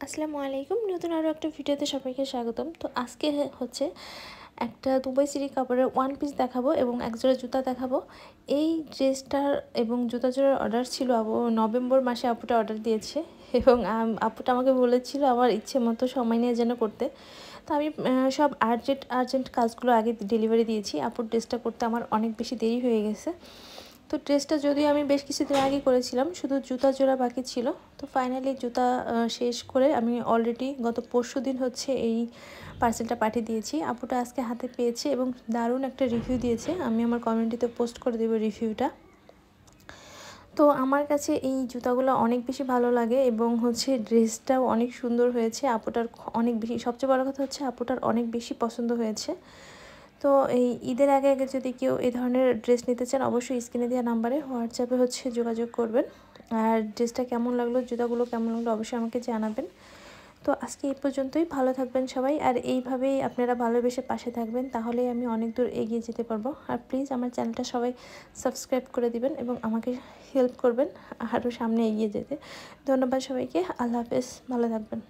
আসসালামু আলাইকুম। নতুন আরও একটা ভিডিওতে সবাইকে স্বাগতম। তো আজকে হচ্ছে একটা দুবাই সিল্ক কাপড়ের ওয়ান পিস দেখাবো এবং একজোড়া জুতা দেখাবো। এই ড্রেসটার এবং জুতা জোড়ার অর্ডার ছিল নভেম্বর মাসে আপুটা অর্ডার দিয়েছে এবং আপুটা আমাকে বলেছিল আমার ইচ্ছে মতো সময় নিয়ে যেন করতে। তো আমি সব আর্জেন্ট কাজগুলো আগে ডেলিভারি দিয়েছি। আপুর ড্রেসটা করতে আমার অনেক বেশি দেরি হয়ে গেছে। তো ড্রেসটা যদিও আমি বেশ কিছুদিন আগে করেছিলাম, শুধু জুতা জোড়া বাকি ছিল। তো ফাইনালি জুতা শেষ করে আমি অলরেডি গত পরশুদিন হচ্ছে এই পার্সেলটা পাঠিয়ে দিয়েছি। আপুটা আজকে হাতে পেয়েছে এবং দারুণ একটা রিভিউ দিয়েছে। আমি আমার কমিউনিটিতে পোস্ট করে দেবো রিভিউটা। তো আমার কাছে এই জুতাগুলো অনেক বেশি ভালো লাগে এবং হচ্ছে ড্রেসটাও অনেক সুন্দর হয়েছে। আপুটার অনেক বেশি, সবচেয়ে বড় কথা হচ্ছে আপুটার অনেক বেশি পছন্দ হয়েছে। তো এই ঈদের আগে যদি কেউ এই ধরনের ড্রেস নিতে চান, অবশ্যই স্ক্রিনে দেওয়া নাম্বারে হোয়াটসঅ্যাপে হচ্ছে যোগাযোগ করবেন। আর ড্রেসটা কেমন লাগলো, জুতাগুলো কেমন লাগলো অবশ্যই আমাকে জানাবেন। তো আজকে এই পর্যন্তই। ভালো থাকবেন সবাই, আর এইভাবেই আপনারা ভালোবেসে পাশে থাকবেন, তাহলেই আমি অনেক দূর এগিয়ে যেতে পারবো। আর প্লিজ আমার চ্যানেলটা সবাই সাবস্ক্রাইব করে দিবেন এবং আমাকে হেল্প করবেন আরও সামনে এগিয়ে যেতে। ধন্যবাদ সবাইকে। আল্লাহ হাফেজ, ভালো থাকবেন।